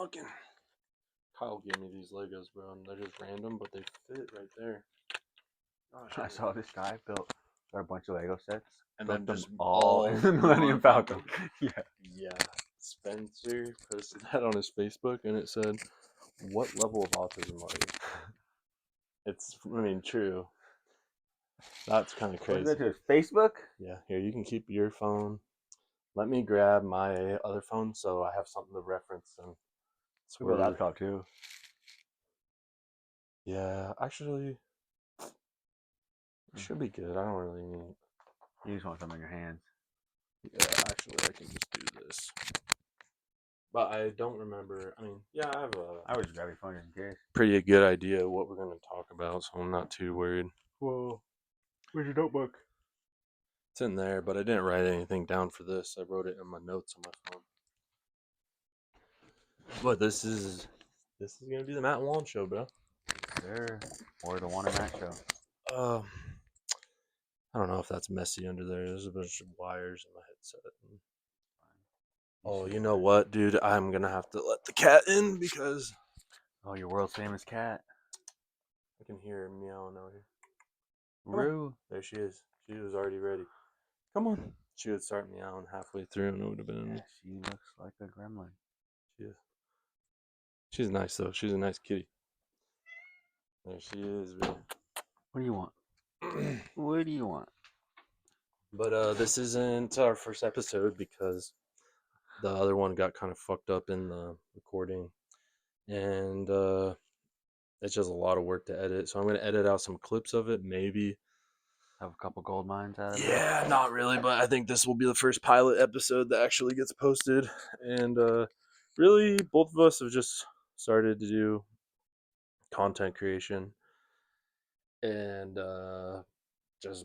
fucking Kyle gave me these Legos, bro, and they're just random, but they fit right there. Gosh, I saw this guy built a bunch of Lego sets and built then them just all in the Millennium Falcon. Yeah. Yeah. Spencer posted that on his Facebook, and it said, "What level of autism are you?" It's, I mean, true. That's kind of What's crazy. that to his Facebook? Yeah, here, you can keep your phone. Let me grab my other phone so I have something to reference. And We have a laptop too. Yeah, actually, it should be good. I don't really need. You just want something in your hands. Yeah, actually, I can just do this. But I don't remember. I mean, yeah, I have I would just grab your phone just in case. pretty good idea of what we're going to talk about, so I'm not too worried. Whoa. Where's your notebook? It's in there, but I didn't write anything down for this. I wrote it in my notes on my phone. But this is gonna be the Matt and Juan show, bro. Sure. Or the Juan and Matt show. I don't know if that's messy under there. There's a bunch of wires in my headset. Oh, you know what, dude? I'm gonna have to let the cat in because your world famous cat. I can hear her meowing out here. Rue. There she is. She was already ready. Come on. She would start meowing halfway through, and it would have been. Yeah, she looks like a gremlin. She is. She's nice though. She's a nice kitty. There she is, man. What do you want? What do you want? But this isn't our first episode because the other one got kind of fucked up in the recording, and it's just a lot of work to edit. So I'm gonna edit out some clips of it, maybe. Have a couple gold mines out of it? Yeah, not really, but I think this will be the first pilot episode that actually gets posted. And really, both of us have just started to do content creation and just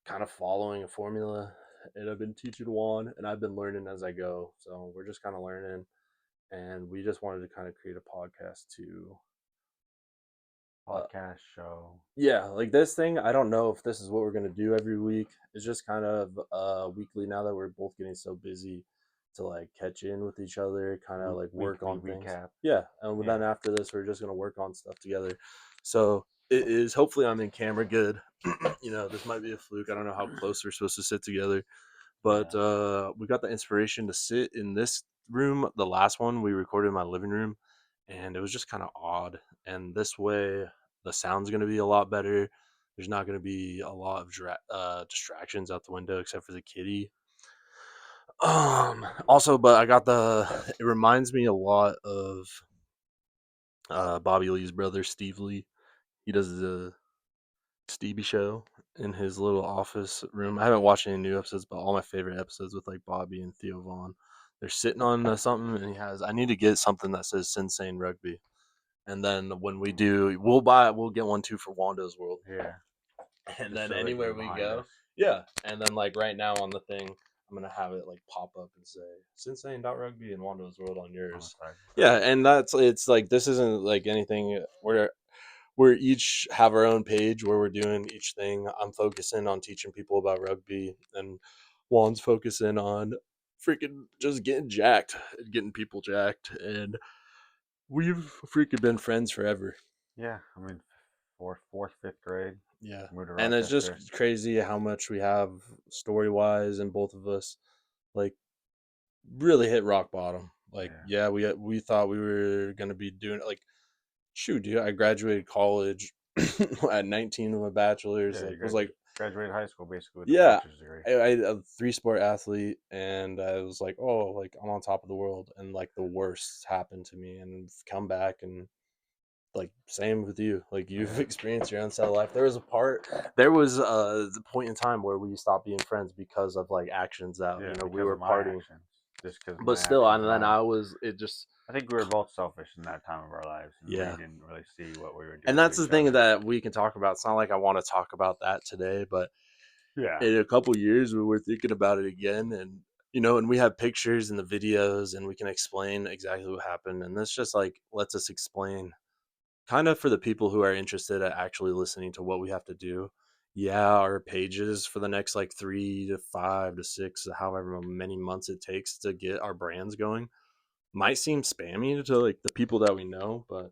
kind of following a formula. And I've been teaching Juan, and I've been learning as I go. So we're just kind of learning, and we just wanted to kind of create a podcast to Podcast show. Yeah, like this thing, I don't know if this is what we're gonna do every week. It's just kind of weekly now that we're both getting so busy to like catch in with each other, kind of like work on things. Recap. Yeah, and then after this, we're just gonna work on stuff together. So it is. Hopefully, I'm in camera good. This might be a fluke. I don't know how close we're supposed to sit together, but we got the inspiration to sit in this room. The last one we recorded in my living room, and it was just kind of odd. And this way, the sound's going to be a lot better. There's not going to be a lot of distractions out the window except for the kitty. Also, but it reminds me a lot of Bobby Lee's brother, Steve Lee. He does the Stevie show in his little office room. I haven't watched any new episodes, but all my favorite episodes with like Bobby and Theo Vaughn. They're sitting on something, and I need to get something that says sinsane.rugby. And then when we do, we'll get one too for Wando's World. Yeah. And then anywhere we go, yeah. And then like right now on the thing, I'm gonna have it like pop up and say sinsane.rugby and Wando's World on yours. Yeah, and it's like this isn't like anything. We're each have our own page where we're doing each thing. I'm focusing on teaching people about rugby, and Juan's focusing on freaking just getting jacked, getting people jacked, and we've freaking been friends forever. Yeah, I mean, fourth, fifth grade. Yeah, and it's just crazy how much we have story wise, and both of us like really hit rock bottom. Like, yeah, we thought we were gonna be doing it. Like, shoot, dude, I graduated college at 19 with my bachelor's. Yeah, like, was like graduated high school basically with a bachelor's degree. I a 3-sport athlete, and I was like, oh, like I'm on top of the world, and like the worst happened to me, and come back and. Like same with you, like you've experienced your own set of life. There was a point in time where we stopped being friends because of like actions that we were partying. Just because, but still, and then I think we were both selfish in that time of our lives. And we didn't really see what we were doing. And that's the thing that we can talk about. It's not like I want to talk about that today, but in a couple years we were thinking about it again, and and we have pictures and the videos, and we can explain exactly what happened. And this just like lets us explain. Kind of for the people who are interested at actually listening to what we have to do. Yeah, our pages for the next like 3 to 5 to 6, however many months it takes to get our brands going, might seem spammy to like the people that we know, but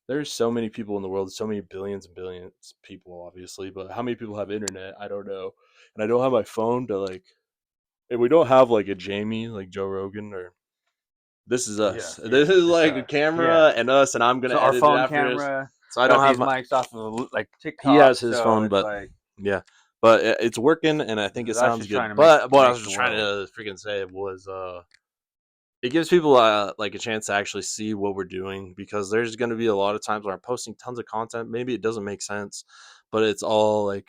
there's so many people in the world, so many billions and billions of people, obviously. But how many people have internet? I don't know, and I don't have my phone to like. And we don't have like a Jamie like Joe Rogan or this is us. Yes, This is just like a us. Yeah. camera and us, and I'm gonna So our edit it phone after this. camera So I don't got have these my. mics off of like He TikTok, has his so phone, it's but like yeah, but it's working, and I think it us sounds just good. trying to But what I make was the trying world. to freaking say was, it gives people like a chance to actually see what we're doing because there's going to be a lot of times where I'm posting tons of content. Maybe it doesn't make sense, but it's all like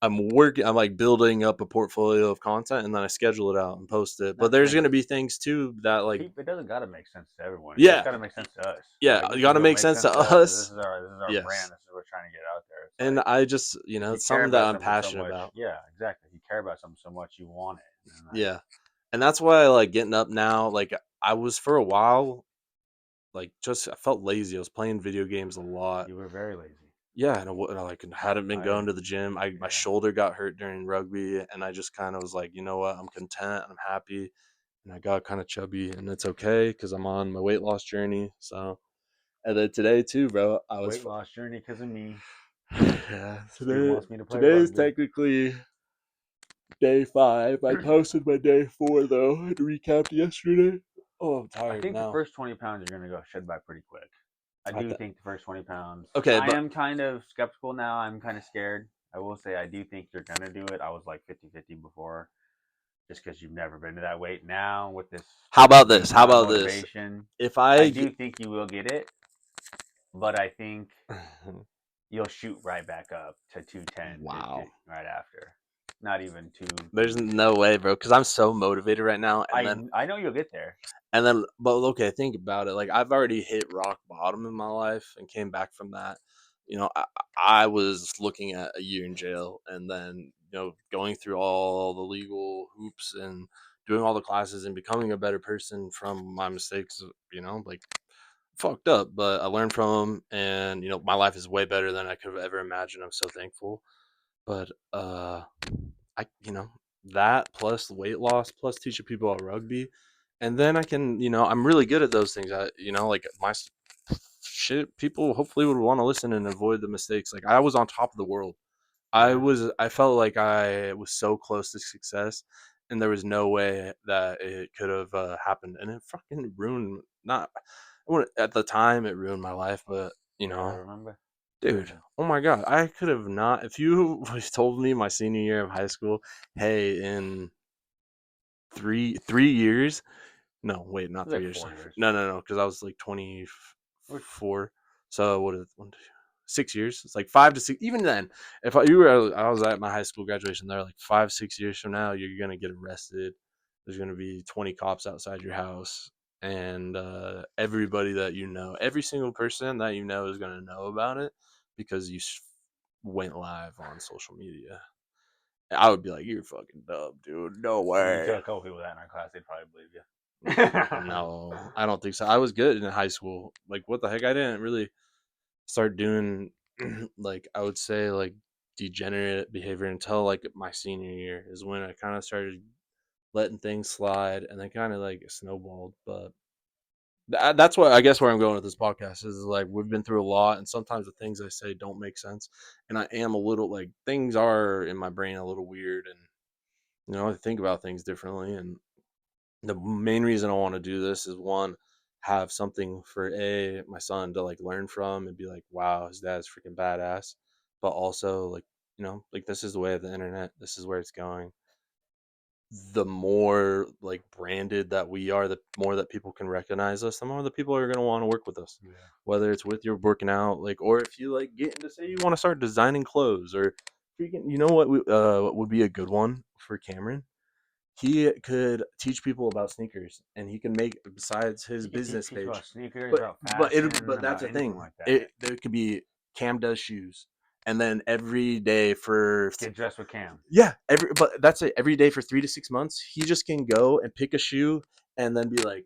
I'm working. I'm like building up a portfolio of content, and then I schedule it out and post it. But That's the there's thing. going to be things too that like, It doesn't gotta make sense to everyone. It just yeah, gotta make sense to us. yeah, Like you this got is to what make makes sense sense to to us. This us. is our brand. Yes, This is what we're trying to get out there. It's and like I just you it's care something that about I'm something so passionate much. about. Yeah, exactly. You care about something so much, you want it. And like, Yeah, and that's why I like getting up now. Like I was for a while, like just I felt lazy. I was playing video games a lot. you were very lazy. Yeah, and I like hadn't been I going to the gym. My yeah. shoulder got hurt during rugby, and I just kind of was like, you know what, I'm content, I'm happy, and I got kind of chubby, and it's okay because I'm on my weight loss journey. So, and then today too, bro, I was Weight loss journey because of me. yeah. Steve wants me to play Today is rugby. technically day 5. I posted my day 4 though and recapped yesterday. Oh, I'm I tired think the now. first 20 pounds you're gonna go shed by pretty quick. I I do th- think the first 20 pounds. okay, I but am kind of skeptical now. I'm kind of scared. I will say I do think you're gonna do it. I was like 50-50 before, just because you've never been to that weight. Now with this how about this? How newfound about this? motivation, If I I do think you will get it, but I think you'll shoot right back up to 210 wow. right after. Not even There's two. no way, bro, because I'm so motivated right now. I know you'll get there. But okay, think about it. Like I've already hit rock bottom in my life and came back from that. You know, I was looking at a year in jail, and then going through all the legal hoops and doing all the classes and becoming a better person from my mistakes. Like fucked up, but I learned from them, and my life is way better than I could have ever imagined. I'm so thankful. But I that plus weight loss plus teaching people about rugby, and then I can I'm really good at those things. Like my shit, people hopefully would want to listen and avoid the mistakes. Like I was on top of the world. Yeah. I felt like I was so close to success, and there was no way that it could have happened, and it fucking ruined not. At the time, it ruined my life, but Yeah, I remember. dude, oh my god, I could have not. If you told me my senior year of high school, hey, in three years, no, wait, It not was 3 like years. 4 years. No, because I was like Which 24. So what is it? 6 years? It's like 5 to 6. Even then, if you were, I was at my high school graduation. They're like 5, 6 years from now, you're gonna get arrested. There's gonna be 20 cops outside your house, and everybody that every single person that is gonna know about it because you went live on social media. I would be like, "You're fucking dumb, dude. No I mean, you way." tell a couple people that in our class, they'd probably believe you. No, I don't think so. I was good in high school. Like, what the heck? I didn't really start doing like I would say like degenerate behavior until like my senior year is when I kind of started letting things slide, and then kind of like snowballed. But that's what I guess where I'm going with this podcast is like we've been through a lot, and sometimes the things I say don't make sense, and I am a little like things are in my brain a little weird, and I think about things differently. And the main reason I want to do this is one, have something for my son to like learn from and be like, wow, his dad's freaking badass. But also like, like this is the way of the internet. This is where it's going. The more like branded that we are, the more that people can recognize us, the more that people are going to want to work with us. Yeah. Whether it's with your working out, like, or if you like get into say you want to start designing clothes, or freaking, what would be a good one for Cameron? He could teach people about sneakers, and he can make besides his You can business teach people page. about sneakers, but about but it fashion, but that's about the anything thing, like that. it there could be Cam does shoes, and then every day for Get dressed with Cam. yeah, but that's it, every day for 3 to 6 months he just can go and pick a shoe, and then be like,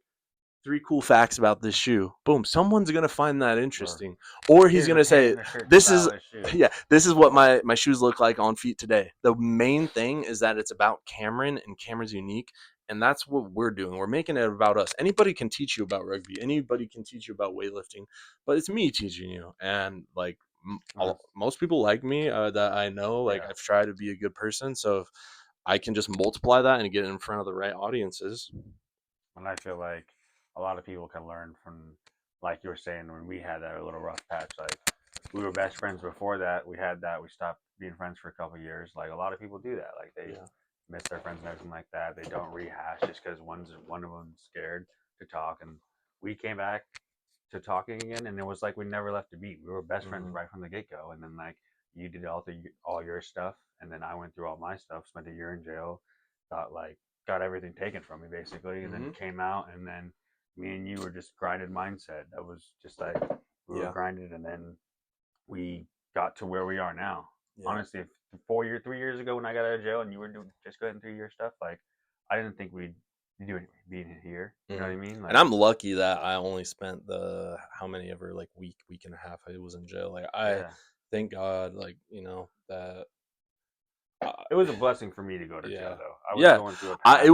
3 cool facts about this shoe. Boom. Someone's gonna find that Or interesting, or he's here's a gonna pant say, and a shirt to "This style is this shoe. yeah, this is what my shoes look like on feet today." The main thing is that it's about Cameron, and Cameron's unique, and that's what we're doing. We're making it about us. Anybody can teach you about rugby. Anybody can teach you about weightlifting, but it's me teaching you. And like most people like me that I know, like Yeah. I've tried to be a good person. So if I can just multiply that and get it in front of the right audiences. And I feel like a lot of people can learn from, like you were saying, when we had that little rough patch. Like we were best friends before that. We had that. We stopped being friends for a couple of years. Like a lot of people do that. Like they Yeah. miss their friends and everything like that. They don't rehash just because one of them's scared to talk. And we came back to talking again, and it was like we never left a beat. We were best friends Mm-hmm. right from the get go. And then like you did all your stuff, and then I went through all my stuff. Spent a year in jail. Got like got everything taken from me basically, and then Mm-hmm. came out, and then me and you were just grinded mindset. That was just like we were Yeah. grinded, and then we got to where we are now. Yeah. Honestly, if 4 years, 3 years ago when I got out of jail and you were doing just going through your stuff, like I didn't think we'd do it being here. You know what Mm-hmm. I mean? And Like, I'm lucky that I only spent the how many ever like week and a half I was in jail. Like I yeah, thank God, like that. Uh, it was a blessing for me to go to jail yeah, though. I was yeah. going through a path I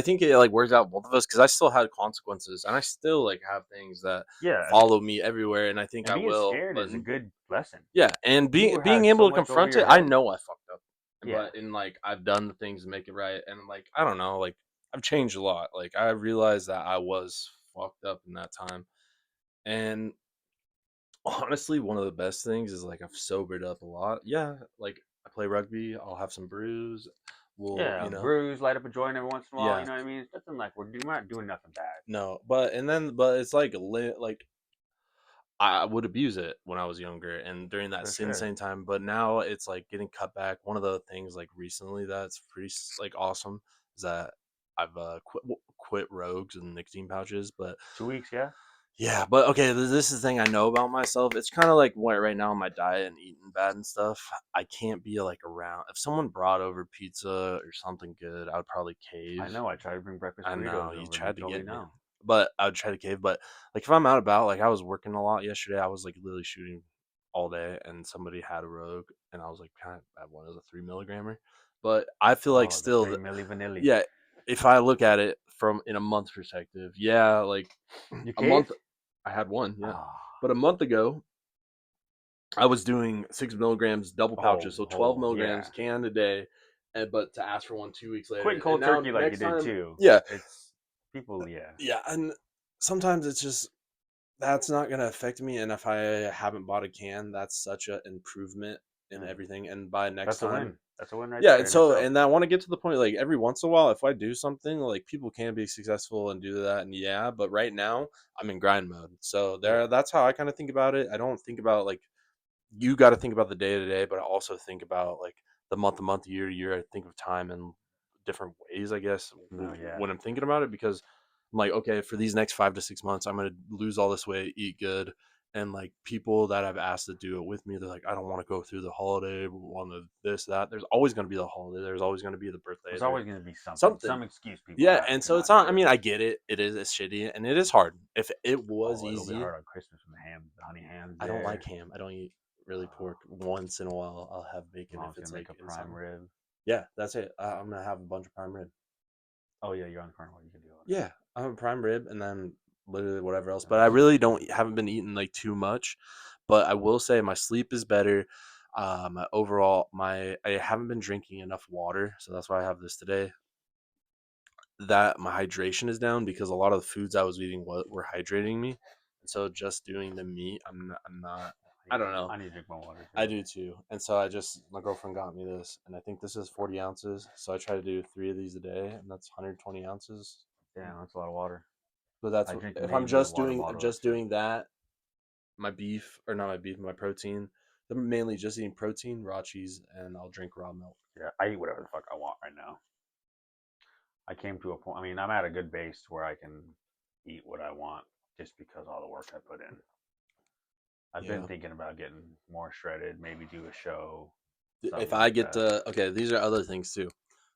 think where, it like works out both of us because I still had consequences and I still like have things that yeah, follow me everywhere, and I think and I being will. scared But is a good lesson. yeah, and You being had so able to much over confront your it, I head. know I fucked up, Yeah, but in like I've done the things to make it right, and like I don't know, like I've changed a lot. Like I realized that I was fucked up in that time, and honestly, one of the best things is like I've sobered up a lot. Yeah, like I play rugby, I'll have some brews. We'll, yeah, bruise, light up a joint every once in a while. You yeah, know what I mean? It's nothing like we're not doing nothing bad. no, but it's like like I would abuse it when I was younger and during that For sure. insane time. But now it's like getting cut back. One of the things like recently that's pretty like awesome is that I've quit rogues and nicotine pouches. But 2 weeks, yeah. yeah, but okay, this is the thing I know about myself. It's kind of like what right now in my diet and eating bad and stuff. I can't be like around. If someone brought over pizza or something good, I would probably I cave. know. I tried to bring breakfast I know burritos you over, and you tried to told me get me, no. but I would try to cave. But like if I'm out about, like I was working a lot yesterday, I was like literally shooting all day, and somebody had a rogue, and I was like, kind of have one as a 3 milligrammer. But I feel like Oh, the still, 3 milli vanilli. yeah. If I look at it from in a month perspective, yeah, like You a month, caved? I had one, yeah, Oh, but a month ago I was doing 6 milligrams double pouches, so 12 yeah. milligrams can a day, and but to ask for one 2 weeks later, Quitting and cold now turkey like you next did time, too. yeah, It's people, yeah. yeah, and sometimes it's just that's not gonna affect me. And if I haven't bought a can, that's such an improvement in Mm. everything. And by next That's a time, win. That's a win right yeah. there And in so, itself. and I want to get to the point like every once in a while, if I do something, like people can be successful and do that, and yeah. But right now, I'm in grind mode, so Yeah. that's how I kind of think about it. I don't think about like you got to think about the day to day, but I also think about like the month to month, year to year. I think of time in different ways, I guess, No, yeah. when I'm thinking about it, because I'm like, okay, for these next 5 to 6 months, I'm gonna lose all this weight, eat good, and like people that I've asked to do it with me, they're like, I don't want to go through the holiday, want to this that. There's always gonna be the holiday. There's always gonna be the birthday. There's There always going to be something, something. some excuse people Yeah, have and to so it's not do not. I it. mean, I get it. It is it's shitty and it is hard. If it was Oh, it'll be easy, hard on Christmas when the ham, the honey ham's I don't like there. ham. I don't eat really Uh, pork. Once in a while, I'll have bacon if Mom's it's gonna make like a in prime something. rib. Yeah, that's it. I'm gonna have a bunch of prime rib. Oh yeah, you're on the carnival. You can do all Yeah, I have a prime rib and then literally whatever else. that. But I Nice. really don't haven't been eating like too much. But I will say my sleep is better. My overall my I haven't been drinking enough water, so that's why I have this today. That my hydration is down because a lot of the foods I was eating were hydrating me, and so just doing the meat, I'm not. I don't know. I need to drink more water I too. do too. And so my girlfriend got me this, and I think this is 40 ounces. So I try to do 3 of these a day, and that's 120 ounces. Damn, that's a lot of water. But that's I drink if I'm maybe a water bottle or just two. doing that, my beef or not my beef, my protein. I'm mainly just eating protein, raw cheese, and I'll drink raw milk. Yeah, I eat whatever the fuck I want right now. I came to a point. I mean, I'm at a good base where I can eat what I want just because all the work I put in. I've been Yeah. thinking about getting more shredded, maybe do a show, If something I like get that. to okay, these are other things too.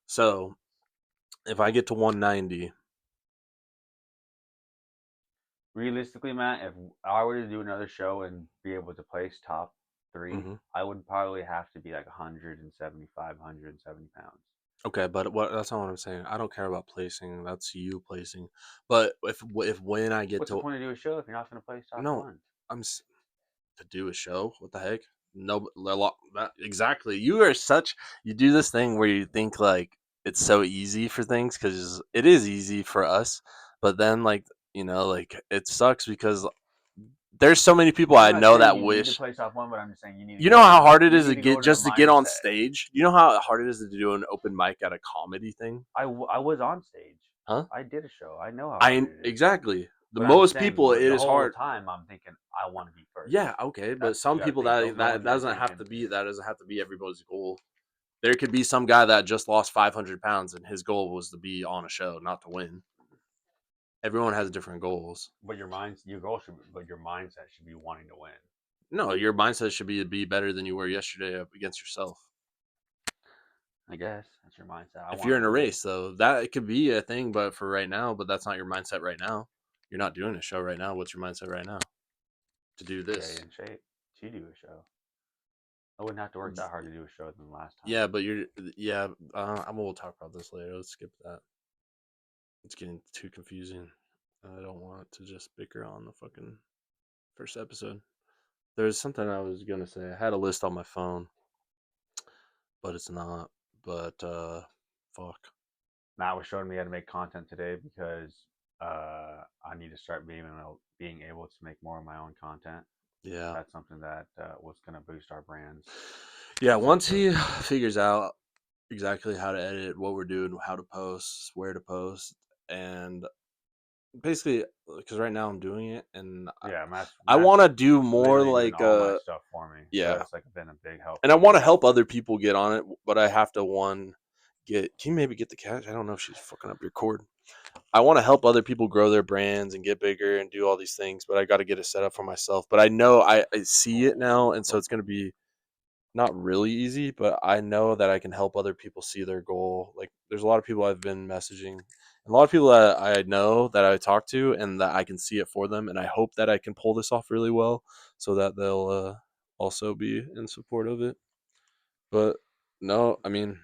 So if I get to 190, Realistically, Matt, if I were to do another show and be able to place top 3, mm-hmm, I would probably have to be like 175, 170 pounds. Okay, but that's not what I'm saying. I don't care about placing. That's you placing. But if when I get What's the to point of doing a show if you're not going to place top no, one? I'm to do a show. What the heck? No, exactly. You are such. You do this thing where you think like it's so easy for things because it is easy for us, but then like like it sucks because there's so many people I'm I not know saying that you need to wish. place top one, but I'm just saying you need to You know go in how the hard it you is need to to go get into the just to get on mindset. stage. You know how hard it is to do an open mic at a comedy thing, I was on stage. huh? I did a show. I know how hard I it is. exactly. The But I'm most saying people, it the is whole hard. time I'm thinking I want to be first. Yeah, okay, but That's what some you got to people think. that Don't go that in there doesn't have thinking to be everybody's goal. There could be some guy that just lost 500 pounds and his goal was to be on a show, not to win. Everyone has different goals. but your goal should be, but your mindset should be wanting to win. No, your mindset should be to be better than you were yesterday up against yourself. I guess that's your mindset. I If want you're to in a win. race, though, that it could be a thing, but for right now, but that's not your mindset right now. You're not doing a show right now. What's your mindset right now? To do Stay this. in shape to do a show. I wouldn't have to work that hard to do a show than last time. Yeah, but we'll talk about this later. Let's skip that. It's getting too confusing. I don't want to just bicker on the fucking first episode. There's something I was gonna say. I had a list on my phone, but it's not. But fuck. Matt was showing me how to make content today because I need to start being able to make more of my own content. Yeah. That's something that was going to boost our brands. Yeah. Once Essentially, he figures out exactly how to edit, what we're doing, how to post, where to post, and basically, because right now I'm doing it, and yeah, I Matt's want to do more literally doing like all my stuff for me. So yeah, that's like been a big help and I for want to me. help other people get on it, but I have to get. Can you maybe get the cat? I don't know if she's fucking up your cord. I want to help other people grow their brands and get bigger and do all these things, but I got to get it set up for myself. But I know I see it now, and so it's going to be not really easy, but I know that I can help other people see their goal. Like, there's a lot of people I've been messaging, and a lot of people that I know that I talk to, and that I can see it for them. And I hope that I can pull this off really well, so that they'll also be in support of it. But no, I mean,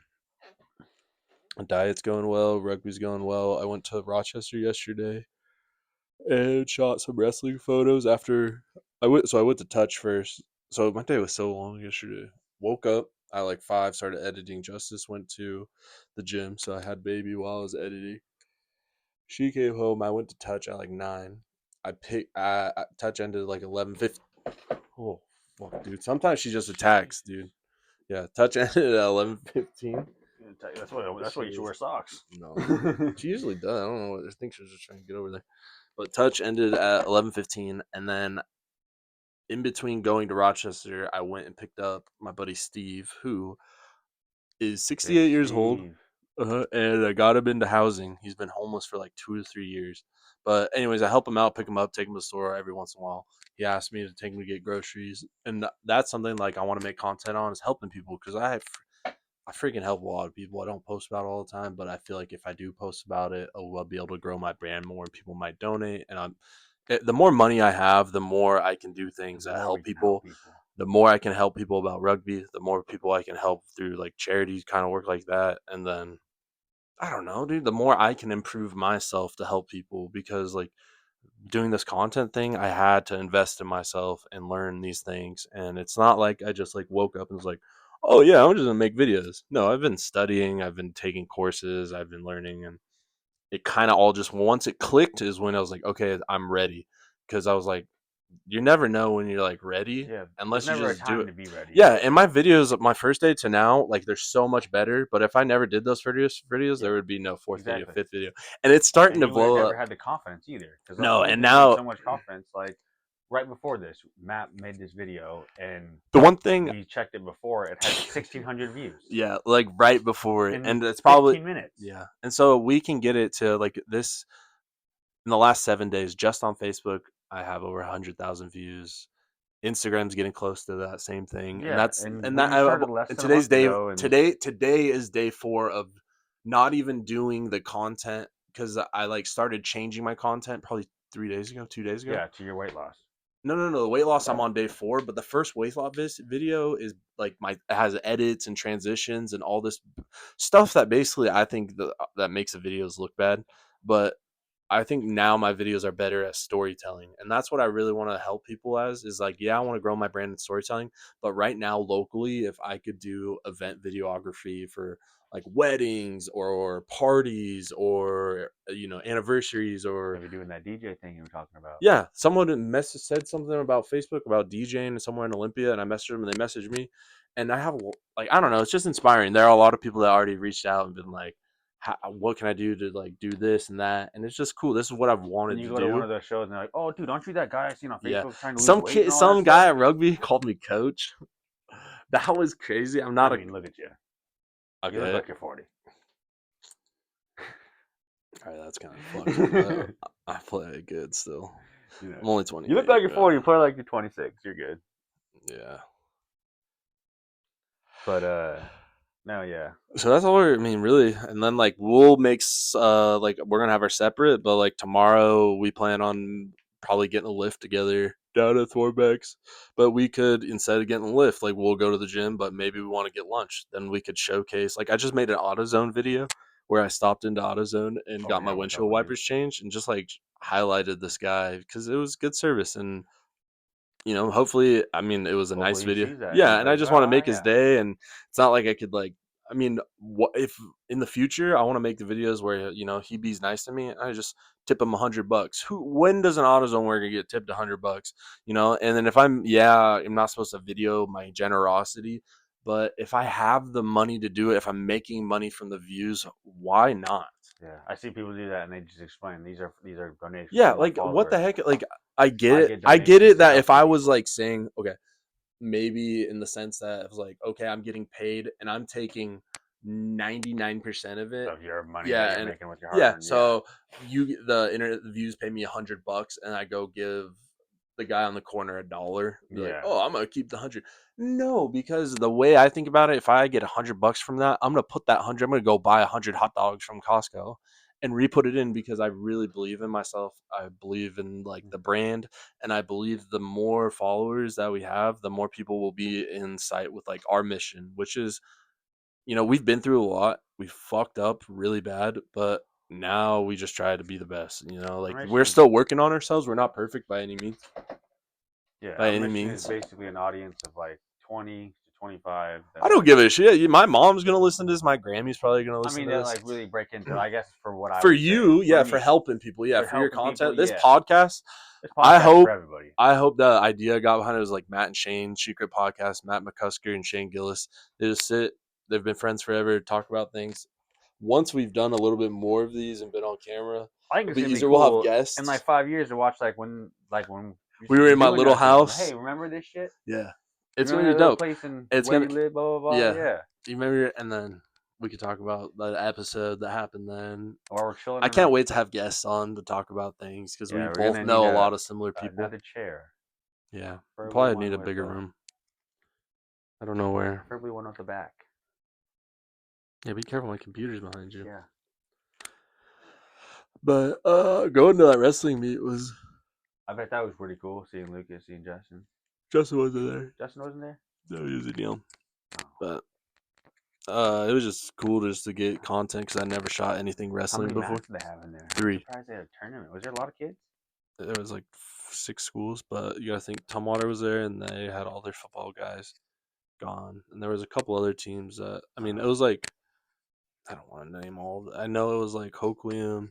diet's going well, rugby's going well. I went to Rochester yesterday and shot some wrestling photos after I went. So I went to touch first. So my day was so long yesterday. Woke up at like 5, started editing. Justice went to the gym, so I had baby while I was editing. She came home. I went to touch at like 9. Touch ended like 11:50. Oh fuck, dude. Sometimes she just attacks, dude. Yeah, touch ended at 11:15. That's why She you should was wear socks. no. She usually does. I don't know. I think she was just trying to get over there. But touch ended at 11:15, and then in between going to Rochester, I went and picked up my buddy Steve, who is Big 68 years old, Steve. and I got him into housing. He's been homeless for like 2 to 3 years. But anyways, I help him out, pick him up, take him to the store every once in a while. He asked me to take him to get groceries, and that's something like I want to make content on is helping people because I freaking help a lot of people. I don't post about it all the time, but I feel like if I do post about it, I'll be able to grow my brand more and people might donate. And the more money I have, the more I can do things The that more we help can help people. people. The more I can help people about rugby, the more people I can help through like charities kind of work like that. And then I don't know, dude, the more I can improve myself to help people because like doing this content thing, I had to invest in myself and learn these things. And it's not like I just like woke up and was like, oh yeah, I'm just gonna make videos. No, I've been studying, I've been taking courses, I've been learning, and it kind of all just once it clicked is when I was like, okay, I'm ready. Because I was like, you never know when you're like ready Yeah, there's unless you never a just do time it. to be ready. Yeah, and my videos, my first day to now, like they're so much better. But if I never did those videos, there Yeah, would be no fourth video, exactly. fifth video, and it's starting And to you would have blow never up. had the confidence either. Because No, we've and been getting now so much confidence. Like right before this, Matt made this video, and the one thing, we checked it before. It had 1,600 views yeah, like right before it, in and it's probably 15 minutes. yeah, and so we can get it to like this in the last 7 days just on Facebook. I have over 100,000 views. Instagram's getting close to that same thing, and Yeah, that's and and when that we started less and than a today's month day. ago, and Today is day 4 of not even doing the content because I like started changing my content probably 3 days ago, 2 days ago. yeah, to your weight loss. No. The weight loss I'm on day 4, but the first weight loss video is like it has edits and transitions and all this stuff that basically I think that makes the videos look bad. But I think now my videos are better at storytelling. And that's what I really want to help people as is like, yeah, I want to grow my brand in storytelling. But right now, locally, if I could do event videography for like weddings or parties or, anniversaries or, Maybe doing that DJ thing you were talking about. yeah, someone said something about Facebook about DJing somewhere in Olympia, and I messaged them, and they messaged me, and I have like I don't know, it's just inspiring. There are a lot of people that already reached out and been like, "What can I do to like do this and that?" And it's just cool. This is what I've Then wanted you to go to one do. of those shows and they're like, "Oh, dude, aren't you that guy I seen on Yeah, Facebook trying to lose weight and all that some stuff?" guy at rugby called me coach. That was crazy. I'm I not mean, look at you. You look okay. like you're 40. All right, that's kind of fucked, but I play good still. I'm only You look 28. like you're 40. You play like you're 26. You're good. Yeah. But no, yeah. So that's all I mean, really. And then like we'll make like we're gonna have our separate, but like tomorrow we plan on probably getting a lift together down at Thorbeck's. But we could instead of getting a lift, like we'll go to the gym, but maybe we want to get lunch. Then we could showcase. Like I just made an AutoZone video where I stopped into AutoZone and Oh got yeah, my I went to that windshield one too. wipers changed and just like highlighted this guy because it was good service and hopefully, I mean, it was a nice Hopefully he video. sees that and Yeah, he's and I like, just want to "Oh make his yeah." day, and it's not like I could like. I mean, what if in the future I want to make the videos where he be's nice to me, and I just tip him $100. When does an AutoZone worker get tipped $100? And then if I'm not supposed to video my generosity, but if I have the money to do it, if I'm making money from the views, why not? Yeah, I see people do that and they just explain these are donations Yeah, from my like what the followers. heck? Like I get I it. get I get donations it to that if help you I was people. like saying, okay, maybe in the sense that it was like, okay, I'm getting paid and I'm taking 99% of it. Of your money that Yeah, you're and making with your hard yeah, earned, yeah. so the internet views pay me $100 and I go give the guy on the corner $1. Be like, Yeah. oh, I'm gonna keep the 100. No, because the way I think about it, if I get $100 from that, I'm gonna put that 100. I'm gonna go buy 100 hot dogs from Costco and re-put it in because I really believe in myself. I believe in like the brand, and I believe the more followers that we have, the more people will be in sight with like our mission, which is, we've been through a lot. We fucked up really bad, but now we just try to be the best. Our Like we're mission, still working on ourselves. We're not perfect by any means. yeah, By our any mission is means. basically an audience of like 20 to 25 that I don't like, give a shit. My mom's gonna listen to this. My Grammy's probably gonna I listen mean, to that this. like really break into, I guess, for what I For would say, you, for yeah, for me, helping people, yeah, for for your helping people, content. This yeah. podcast, This I podcast for hope everybody. I hope the idea I got behind it was like Matt and Shane, Secret Podcast, Matt McCusker and Shane Gillis. They just sit, they've been friends forever, talk about things. Once we've done a little bit more of these and been on camera, I think it'll it's be gonna be easier. We'll have cool in guests. like 5 years to watch like when We were you're in my doing little that shit. I'm like, house. hey, remember this shit? Yeah. You It's gonna remember be that little dope. place and It's where gonna you live? Blah blah blah. yeah. Yeah. You remember, and then we could talk about the episode that happened then. Or we're chilling I in a. can't wait to have guests on to talk about things because we Yeah, we're both gonna need know a a lot of similar people. another chair. Yeah, we Preferably probably need one a with bigger room. I don't know where. preferably one with the back. Yeah, be careful, my computer's behind you. Yeah. But going to that wrestling meet was I bet that was pretty cool seeing Lucas, seeing Justin. Justin wasn't there. Justin wasn't there? No, he was a deal. Oh. But it was just cool just to get content because I never shot anything How wrestling many before. mats do they have in there? I'm 3. surprised they had a tournament. Was there a lot of kids? There was like 6 schools, but you gotta think Tumwater was there and they had all their football guys gone, and there was a couple other teams that I mean it was like I don't want to name all. I know it was like Hoquiam,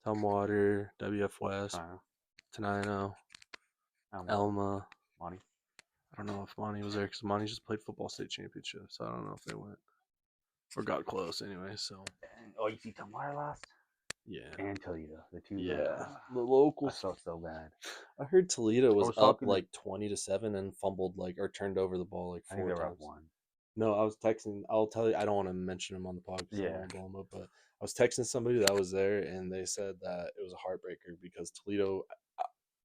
Tumwater, WF West, Tenino, Elma. Monty. I don't know if Monty was there because Monty just played football state championship, so I don't know if they went or got close anyway. So Oh, you see Tumwater lost? yeah, And Toledo. The two yeah, the I locals. felt so bad. I heard Toledo I was was up talking to, like 20-7 and fumbled like or turned over the ball like I think 4 they were up times. one. No, I was texting. I'll tell you. I don't want to mention him on the pod because I don't Yeah. want to blow him up. But I was texting somebody that was there, and they said that it was a heartbreaker because Toledo.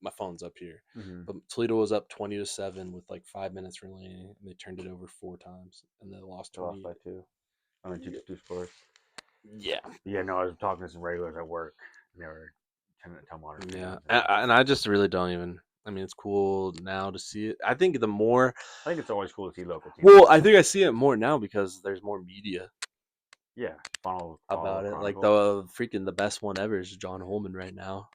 My phone's up here, Mm-hmm. but Toledo was up 20-7 with like 5 minutes remaining, and they turned it over 4 times, and they lost They lost 20. by two. I mean, two scores. Yeah, Yeah, no, I was talking to some regulars at work, and they were telling Tumwater yeah, fans. and I just really don't even. I mean, it's cool now to see it. I think the more, I think it's always cool to see local teams. well, I think I see it more now because there's more media Yeah, Funnel about it. Like Chronicle. the best one ever is John Holman right now.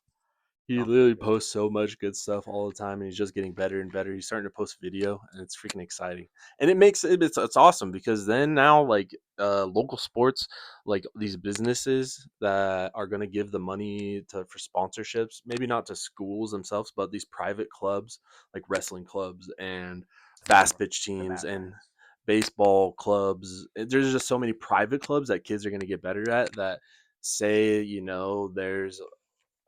He Oh, literally posts so much good stuff all the time, and he's just getting better and better. He's starting to post video, and it's freaking exciting. And it makes it's awesome because then now like local sports, like these businesses that are going to give the money to for sponsorships, maybe not to schools themselves, but these private clubs like wrestling clubs and fast pitch the teams and Madmans. baseball clubs. There's just so many private clubs that kids are going to get better at that say, there's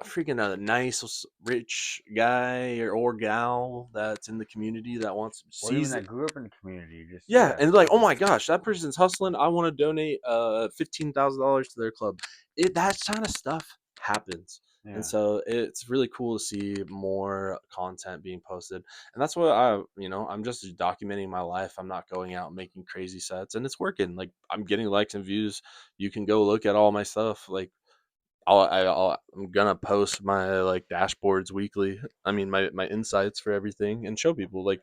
freaking a nice rich guy or gal that's in the community that wants Or even sees that grew up in the community. Just yeah, and like, oh fucking my gosh, that person's hustling. I want to donate $15,000 to their club. That kind of stuff happens. And yeah. so it's really cool to see more content being posted. And that's what I'm just documenting my life. I'm not going out and making crazy sets, and it's working. Like I'm getting likes and views. You can go look at all my stuff. Like I'm gonna post my like dashboards weekly. I mean my insights for everything and show people like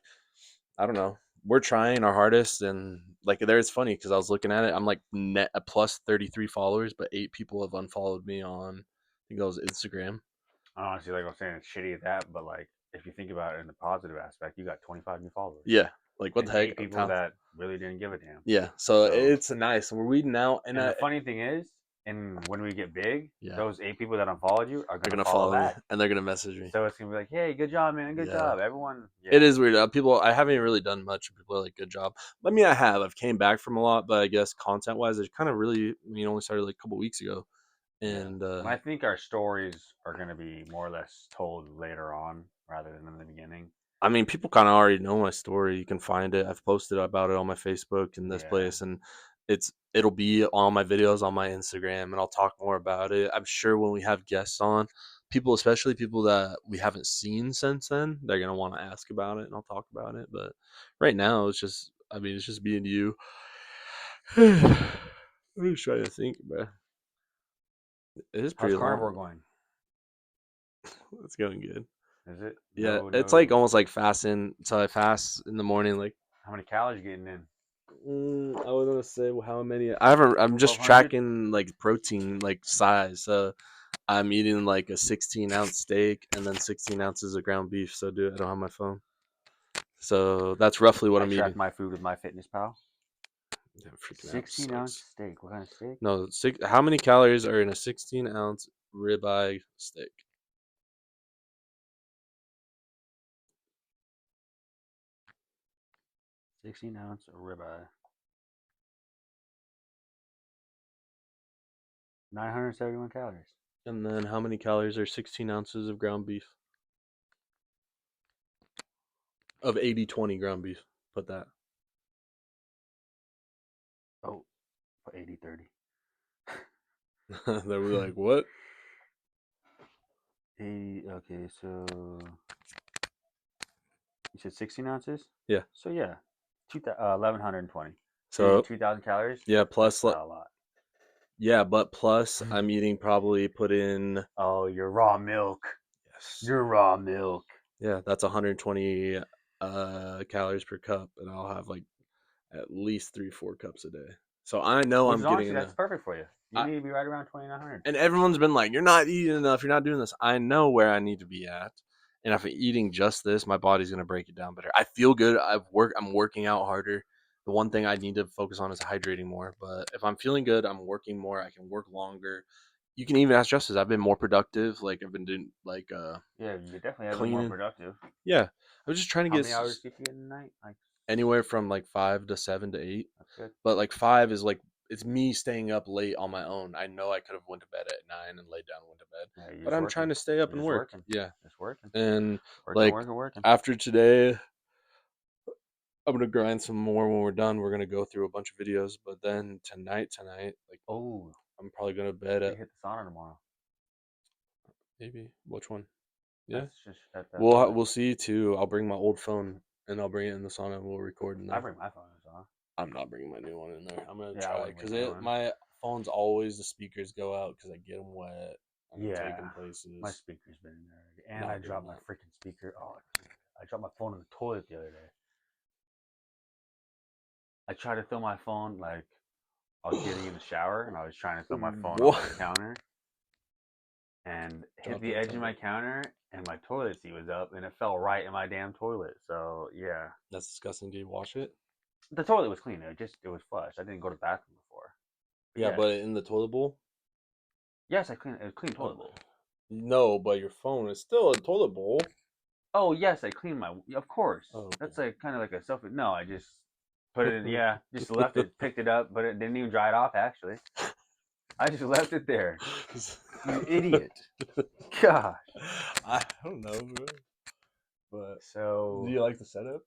I don't know. We're trying our hardest and like there it's funny because I was looking at it. I'm like net a plus 33 followers, but 8 people have unfollowed me on I think that was Instagram. Honestly, like I was saying, it's shitty at that, but like if you think about it in the positive aspect, you got 25 new followers Yeah, like what and the heck? 8 people that really didn't give a damn. Yeah, so So, it's nice. We're weeding out, and and the funny thing is, and when we get big, yeah, those 8 people that unfollowed you are they're gonna gonna follow follow me back. and they're gonna message me. So it's gonna be like, hey, good job, man, good Yeah, job, everyone. it Yeah, is weird. People, I haven't really done much. People are like, "Good job." I mean, I have. I've came back from a lot, but I guess content wise, it kind of really, only started like a couple weeks ago, yeah. and And I think our stories are gonna be more or less told later on rather than in the beginning. I mean, people kind of already know my story. You can find it. I've posted about it on my Facebook and this Yeah, place, and it'll be on my videos on my Instagram, and I'll talk more about it. I'm sure when we have guests on, people, especially people that we haven't seen since then, they're gonna want to ask about it, and I'll talk about it. But right now, it's just me and you. I'm just trying to think, bro. It is how's pretty carnivore long. going? It's going good. Is it Yeah, no it's like no? almost like fasting. So I fast in the morning, like How many calories you getting in? I was gonna say how many. I haven't. I'm just 1,200. tracking like protein, like size. So I'm eating like a 16-ounce steak and then 16 ounces of ground beef. So I don't have my phone. So that's roughly what I I'm track eating. my food with MyFitnessPal. Yeah, freaking app 16-ounce sucks. steak. What kind of steak? No, how many calories are in a 16-ounce ribeye steak? 16-ounce ribeye. 971 calories. And then how many calories are 16 ounces of ground beef? Of 80/20 ground beef. Put that. Oh, 80/30. They were like, what? 80. Okay, so you said 16 ounces? Yeah. So yeah, 1,120. So you're eating So 2,000 calories? yeah, That's plus not a lot. yeah, but plus I'm eating probably put in Oh, your raw milk. yes. Your raw milk. Yeah, that's 120 calories per cup, and I'll have like at least 3-4 cups a day. So I know Which I'm is getting honestly, that's enough. perfect for you. You I, need to be right around 2,900. and everyone's been like, "You're not eating enough. You're not doing this." I know where I need to be at, and if I'm eating just this, my body's gonna break it down better. I feel good. I'm working out harder. The one thing I need to focus on is hydrating more. But if I'm feeling good, I'm working more. I can work longer. You can even ask Justice. I've been more productive. Like I've been doing like Yeah, you definitely have been more cleaning. productive. Yeah, I was just trying to How get many hours do you get in the night? Like, anywhere from like 5 to 7 to 8. that's good. But like 5 is like it's me staying up late on my own. I know I could have went to bed at 9 and laid down and went to bed, Yeah, you're but just I'm trying working. to stay up You're and just work. working. Yeah, Just working. and Working, like working, working. after today, I'm gonna grind some more. When we're done, we're gonna go through a bunch of videos. But then tonight, like Oh, I'm probably gonna bed we at hit the sauna tomorrow. maybe which one? Yeah, That's just that's we'll see too. I'll bring my old phone and I'll bring it in the sauna and we'll record in I there. bring my phone to the sauna. I'm not bringing my new one in there. I'm gonna Yeah, I try wouldn't bring because my new one. my phone's always the speakers go out because I get them wet. I'm taking places. My speaker's been in there already. And I dropped my freaking speaker. Oh, I dropped my phone in the toilet the other day. I tried to throw my phone, like, I was getting in the shower, and I was trying to throw my phone over the counter. And hit the edge of my counter, and my toilet seat was up, and it fell right in my damn toilet. So, yeah. That's disgusting. Did you wash it? The toilet was clean. It was flushed. I didn't go to the bathroom before. But in the toilet bowl? Yes, it was clean toilet bowl. No, but your phone is still a toilet bowl. Oh, yes, I cleaned of course. Oh, okay. That's like kind of like a selfie. No, I just put it in, just left it, picked it up, but it didn't even dry it off, actually. I just left it there. You idiot. Gosh. I don't know, bro. But so, do you like the setup?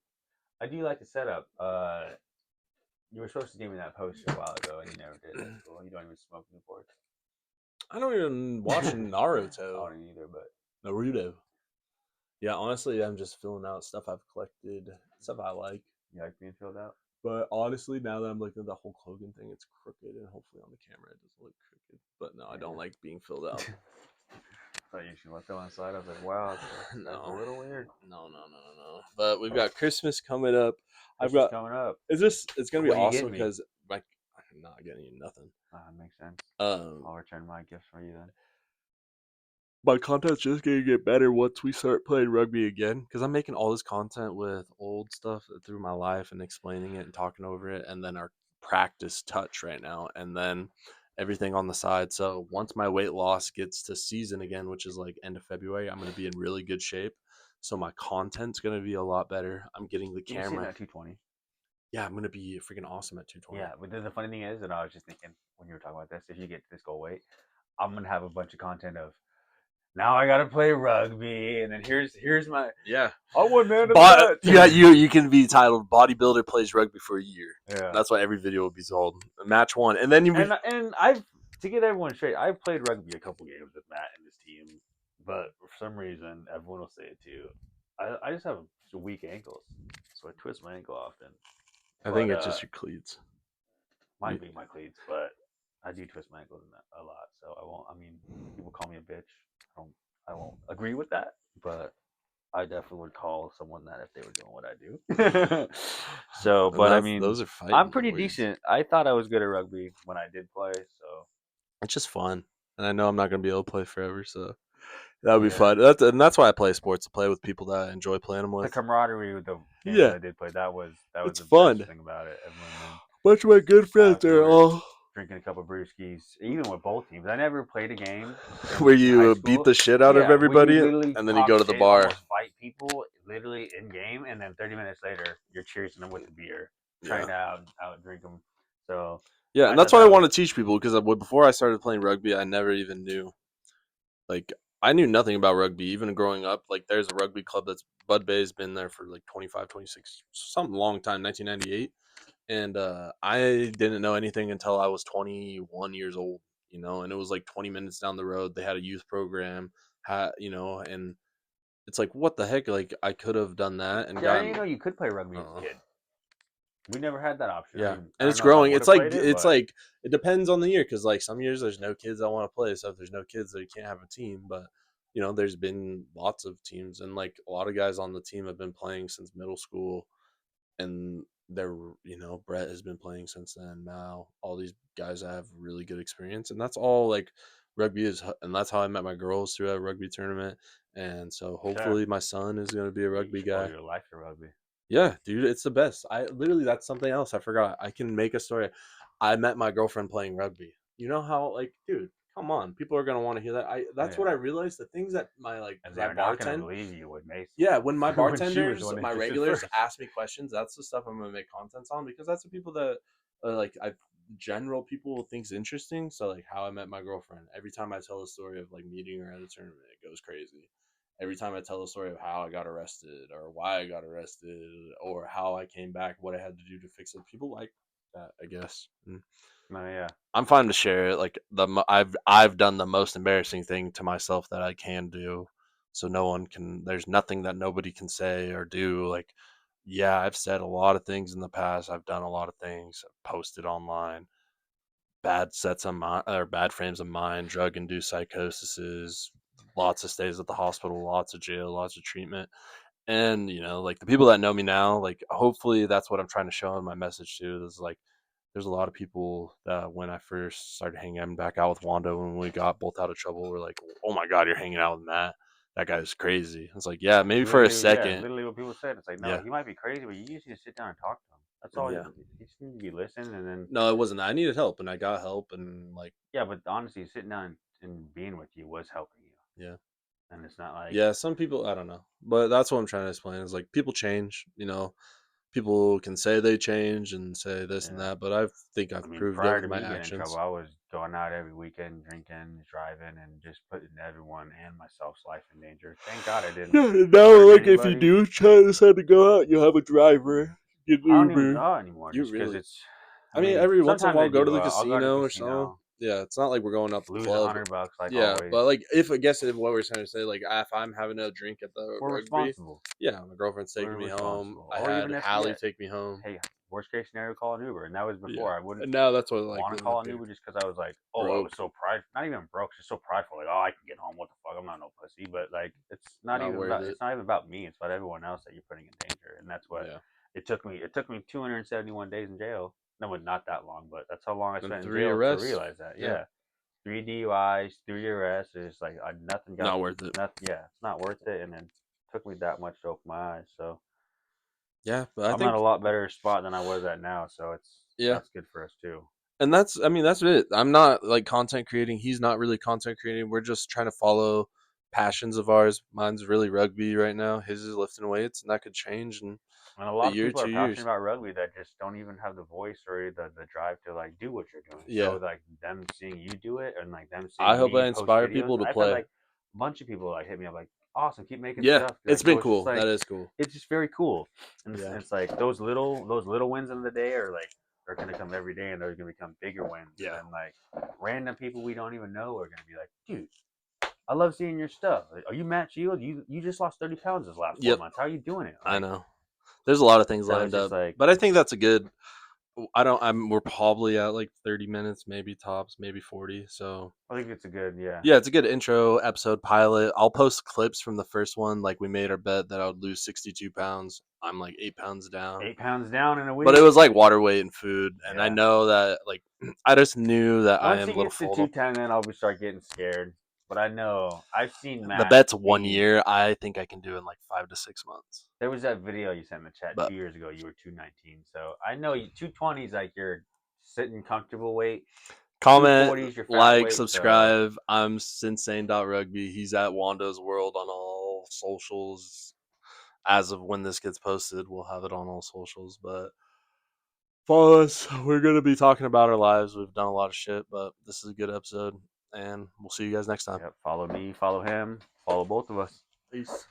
I do like the setup. You were supposed to give me that poster a while ago, and you never did. That's cool. You don't even smoke Newport. I don't even watch Naruto. I don't either, but Naruto. Yeah, honestly, I'm just filling out stuff I've collected, stuff I like. You like being filled out? But honestly, now that I'm looking at the whole clothing thing, it's crooked, and hopefully on the camera it doesn't look crooked. But no, I don't like being filled out. I thought you should let that on the side. I was like, wow, that's a little weird. No. But we've got Christmas coming up. Coming up. It's gonna be awesome because I'm not getting you nothing. Makes sense. I'll return my gifts for you then. My content's just gonna get better once we start playing rugby again, because I'm making all this content with old stuff through my life and explaining it and talking over it, and then our practice touch right now, and then everything on the side. So once my weight loss gets to season again, which is like end of February, I'm gonna be in really good shape. So my content's gonna be a lot better. I'm getting the camera at 220. Yeah, I'm gonna be freaking awesome at 220. Yeah, but the funny thing is, and I was just thinking when you were talking about this, if you get this goal weight, I'm gonna have a bunch of content of now I gotta play rugby, and then here's my I wasn't out of that. Yeah, you can be titled "Bodybuilder Plays Rugby for a Year." Yeah, that's what every video will be called. Match 1, and then and I've to get everyone straight, I've played rugby a couple games with Matt and his team, but for some reason, everyone will say it too. I just have weak ankles, so I twist my ankle often. I think it's just your cleats. Might be my cleats, but I do twist my ankles a lot, so I won't. I mean, people call me a bitch. I won't agree with that, but I definitely would call someone that if they were doing what I do. So, but I mean, those are I'm pretty decent. I thought I was good at rugby when I did play, so it's just fun. And I know I'm not going to be able to play forever, so that would be fun. That's why I play sports, to play with people that I enjoy playing them with. The camaraderie with the games that I did play, that was it's the fun. best thing about it. Bunch of my good friends are all drinking a couple of brewskis, even with both teams. I never played a game where you beat the shit out of everybody, and then you go to the bar, fight people literally in game, and then 30 minutes later you're cheering them with the beer, trying to out drink them. So and that's what I want to teach people, because before I started playing rugby, I never even knew. Like, I knew nothing about rugby, even growing up. Like, there's a rugby club that's Bud Bay's been there for like 25, 26, some long time, 1998. And I didn't know anything until I was 21 years old, and it was like 20 minutes down the road. They had a youth program, and it's like, what the heck? Like, I could have done that. And I didn't know you could play rugby as a kid. We never had that option. Yeah, and it's growing. It's like it depends on the year, because like some years there's no kids that want to play, so if there's no kids, you can't have a team. But there's been lots of teams, and like a lot of guys on the team have been playing since middle school, and they're Brett has been playing since then. Now all these guys have really good experience, and that's all like rugby is, and that's how I met my girls, through a rugby tournament. And so hopefully my son is going to be a rugby guy. Your life to rugby. Yeah, dude, it's the best. That's something else I forgot. I can make a story. I met my girlfriend playing rugby. You know how, like, dude, come on, people are gonna want to hear that. That's what I realized. The things that my believe you would make. Yeah, when my bartenders, my regulars ask me questions, that's the stuff I'm gonna make contents on, because that's the people that general people thinks interesting. So like how I met my girlfriend. Every time I tell a story of like meeting her at a tournament, it goes crazy. Every time I tell a story of how I got arrested, or why I got arrested, or how I came back, what I had to do to fix it, people like that, I guess. I'm fine to share it. Like I've done the most embarrassing thing to myself that I can do, so no one can. There's nothing that nobody can say or do. Like, yeah, I've said a lot of things in the past. I've done a lot of things. I've posted online. bad sets of mind or bad frames of mind, drug induced psychosis, lots of stays at the hospital, lots of jail, lots of treatment. And like the people that know me now, like hopefully that's what I'm trying to show in my message too. Is like there's a lot of people that when I first started hanging back out with Wanda when we got both out of trouble, were like, "Oh my God, you're hanging out with Matt. That guy's crazy." I was like, "Yeah, maybe for a second." Literally what people said. It's like, no, Yeah, he might be crazy, but you just need to sit down and talk to him. That's all. yeah. You just need to be listening, and then No, it wasn't. I needed help, and I got help, and like, yeah. But honestly, sitting down and being with you was helping you, yeah, and it's not like yeah. Some people, I don't know, but that's what I'm trying to explain. Is like people change. People can say they change and say this and yeah. that, but I think I I've mean, proved it prior with to my me getting in trouble, actions. I was going out every weekend, drinking, driving, and just putting everyone and myself's life in danger. Thank God I didn't Yeah, now hurt like if you anybody. do try to decide to go out, you have a driver, get an I don't even go Uber. out anymore You just because really, it's. I I mean, mean, every once in a sometimes I while, go do to go the out. I'll go to the casino or something. casino, Yeah, it's not like we're going out to the lose a club. $100 like Yeah, always. but like if I guess if what we're trying to say, like if I'm having a drink at the We're rugby, responsible. yeah, my girlfriend's taking We're me home. responsible. I Or had even if Hallie yeah, take me home. hey, worst case scenario, call an Uber. And that was Yeah, before. I wouldn't and now that's what I like want to doing up call an here. Uber just because I was like, oh, I was Broke, so prideful. Not even broke, just so prideful. Like, oh, I can get home. What the fuck? I'm not no pussy. But like, not worth it. it's not even about me. It's about everyone else that you're putting in danger. And that's what Yeah, it took me. It took me 271 days in jail. No, not that long, but that's how long I and spent in 3 jail to arrests. realize that. Yeah, Yeah, 3 DUIs, 3 arrests. It's like nothing got not worth it. nothing. Yeah, it's not worth it. And then took me that much to open my eyes. So Yeah, but I I'm at a think lot better spot than I was at now. So yeah, that's good for us too. and I mean that's it. I'm not like content creating. He's not really content creating. We're just trying to follow passions of ours. Mine's really rugby right now. His is lifting weights, and that could change in And a a lot of year, people are two passionate years. about rugby that just don't even have the voice or the drive to like do what you're doing. So Yeah, like them seeing you do it and like them I seeing hope me I post inspire videos. people to I've had play. like a bunch of people like hit me up like, awesome, keep making Yeah, stuff. it's Like been so it's just cool. like That is cool. it's just very cool. And Yeah, it's like those little wins in the day are gonna come every day and they're gonna become bigger wins. And yeah, then like random people we don't even know are gonna be like, dude, I love seeing your stuff. Like, are you Matt Shield? You just lost 30 pounds this last four yep. months. How are you doing it? I Like know. There's a lot of things so it's lined just up, like but I think that's a good. I don't. I'm. We're probably at like 30 minutes, maybe tops, maybe 40. So I think it's a good yeah. yeah, it's a good intro episode pilot. I'll post clips from the first one. Like we made our bet that I would lose 62 pounds. I'm like 8 pounds down, 8 pounds down in a but it week. was like water weight and food. And I Yeah. know that like I just knew that I Once am he a little gets to full two up. ten, then I'll be start getting scared. But I know I've seen The Matt bet's one be. year. I think I can do in like 5 to 6 months. There was that video you sent in the chat But 2 years ago. You were 219, so I know 220 is like your sitting comfortable weight. Two comment, forty is your fat like, weight. So subscribe. I'm sinsane.rugby. He's at Wando's World on all socials. As of when this gets posted, we'll have it on all socials. But follow us. We're going to be talking about our lives. We've done a lot of shit, but this is a good episode. And we'll see you guys next time. yep, follow me, follow him, follow both of us. Peace.